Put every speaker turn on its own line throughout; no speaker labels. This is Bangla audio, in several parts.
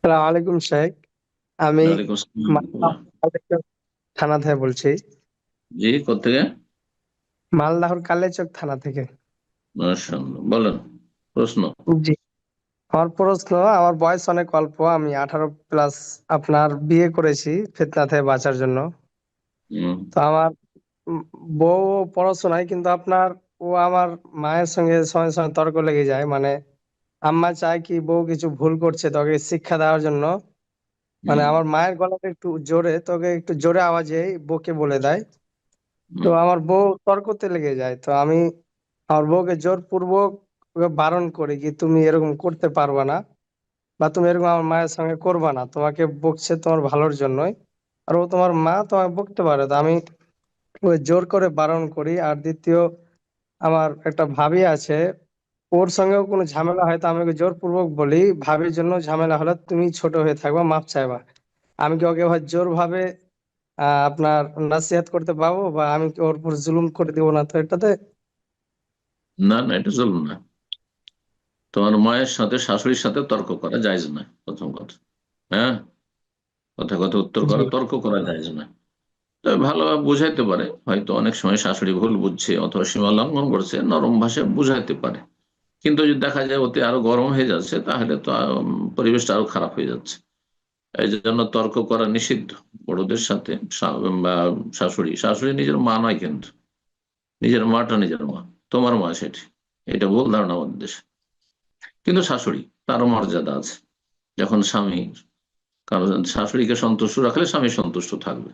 সালাম আলাইকুম শেখ। আমি
ওয়ালাইকুম আসসালাম
মালদহ
রাহমাতুল্লাহ।
কালেচক থানা থেকে বলছি।
জি, কোথেকে?
মালদাহর কালেচক থানা থেকে।
মাশাআল্লাহ, বলেন প্রশ্ন।
জি, আমার প্রশ্ন, আমার বয়স অনেক অল্প, আমি 18+। আপনার বিয়ে করেছি ফিতনা থেকে বাঁচার জন্য।
হুম,
তো আমার উম, বউ পড়াশোনায়, কিন্তু আপনার ও আমার মায়ের সঙ্গে সময় সময় তর্ক লেগে যায়। মানে আম্মা চায় কি বউ কিছু ভুল করছে তোকে শিক্ষা দেওয়ার জন্য, মানে
হুম,
আমার মায়ের গলাটা একটু জোরে, তোকে একটু জোরে আওয়াজে বউকে বলে দেয়। তো
হুম।
আমার বউ তর্কতে লেগে যায়, তো আমি আমার বউকে জোরপূর্বক ওকে বারণ করি কি তুমি এরকম করতে পারবা না, বা তুমি এরকম আমার মায়ের সঙ্গে করবা না, তোমাকে বকছে তোমার ভালোর জন্যই। আর ও তোমার মা, তোমাকে বকতে পারে। তো আমি ওই জোর করে বারণ করি। আর দ্বিতীয়, আমার একটা ভাবি আছে, ওর সঙ্গেও কোনো ঝামেলা হয় তো আমি ওকে জোরপূর্বক বলি, ভাবির জন্য ঝামেলা হলে তুমি ছোট হয়ে থাকবা, মাপ চাইবা। আমি কি ওকে ভাই জোর ভাবে আপনার নাসিহাত করতে পারবো, বা আমি কি ওর উপর জুলুম করে দিব না তো এটাতে?
না না, এটা চলবে না। তোমার মায়ের সাথে শাশুড়ির সাথে তর্ক করা জায়েজ না, প্রথম কথা। হ্যাঁ, কথা কথা উত্তর
জি,
করা, তর্ক করা জায়েজ না। তবে ভালোভাবে বুঝাইতে পারে, হয়তো অনেক সময় শাশুড়ি ভুল বুঝছে অথবা সীমা লঙ্ঘন করছে, নরম ভাষায় বুঝাইতে পারে। কিন্তু যদি দেখা যায় ওতে আরো গরম হয়ে যাচ্ছে, তাহলে তো পরিবেশটা আরো খারাপ হয়ে যাচ্ছে। এই জন্য তর্ক করা নিষিদ্ধ বড়দের সাথে। বা শাশুড়ি শাশুড়ি নিজের মা নয়, কিন্তু নিজের মাটা নিজের মা, তোমার মা সেটি। এটা ভুল ধারণা আমাদের দেশে। কিন্তু শাশুড়ি, তারও মর্যাদা আছে। যখন স্বামী, কারণ শাশুড়িকে সন্তুষ্ট রাখলে স্বামী সন্তুষ্ট থাকবে।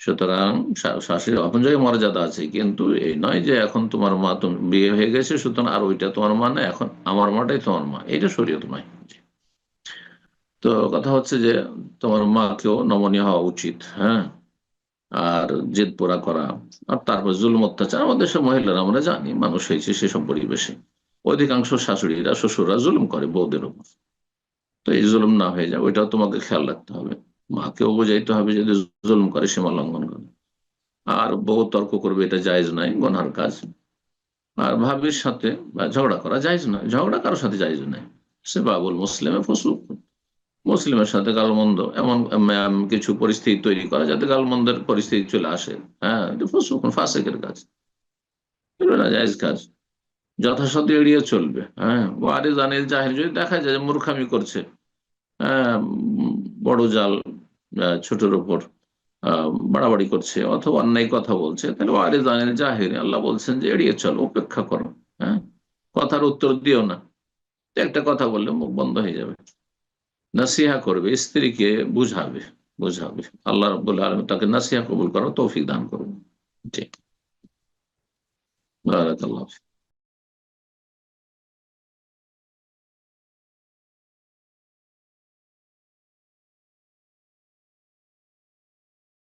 সুতরাং শাশুড়ি এখন যে মর্যাদা আছে, কিন্তু এই নয় যে এখন তোমার মা, তুমি বিয়ে হয়ে গেছে সুতরাং আর ওইটা তোমার মা না, এখন আমার মাটাই তোমার মা, এটা শরীয়ত নয়। তো কথা হচ্ছে যে তোমার মাকেও নমনীয় হওয়া উচিত। হ্যাঁ, আর জেদ পোড়া করা, আর তারপর জুলুম অত্যাচার, আমাদের দেশের মহিলারা আমরা জানি, মানুষ হয়েছে সেসব পরিবেশে অধিকাংশ শাশুড়িরা শ্বশুররা জুলুম করে বউদের উপর। তো এই জুলুম না হয়ে যায়, ওইটাও তোমাকে খেয়াল রাখতে হবে। মাকেও বোঝাইতে হবে যদি জুলুম করে, সীমা লঙ্ঘন করে। আর বউ তর্ক করবে, এটা জায়েজ নাই, গুনার কাজ। আর ভাবির সাথে বা ঝগড়া করা জায়েজ নয়, ঝগড়া কারোর সাথে জায়েজ নাই। সে বাবুল মুসলিমে ফসুক, মুসলিমের সাথে গালমন্দ, এমন কিছু পরিস্থিতি তৈরি করা যাতে গালমন্দের পরিস্থিতি চলে আসে। হ্যাঁ, এটা ফুসুক, ফাসেকের কাজ, এগুলো না জায়েজ কাজ। যথাসাধ্য এড়িয়ে চলবে। হ্যাঁ, ওয়ারে জানিল জাহির, যদি দেখা যায় যে মূর্খামি করছে, হ্যাঁ, বড় জাল, ছোটর উপর বাড়াবাড়ি করছে অথবা অন্যায় কথা বলছে, তাহলে ওয়ারে জানিল জাহির, আল্লাহ বলছেন যে এড়িয়ে চলো, উপেক্ষা করো। হ্যাঁ, কথার উত্তর দিও না। একটা কথা বললে মুখ বন্ধ হয়ে যাবে। নাসিহা করবে, স্ত্রীকে বুঝাবে, বুঝাবে। আল্লাহ রাব্বুল আলামিন তাকে নাসিহা কবুল করার তৌফিক দান করুন। জি, বারাকাল্লাহ।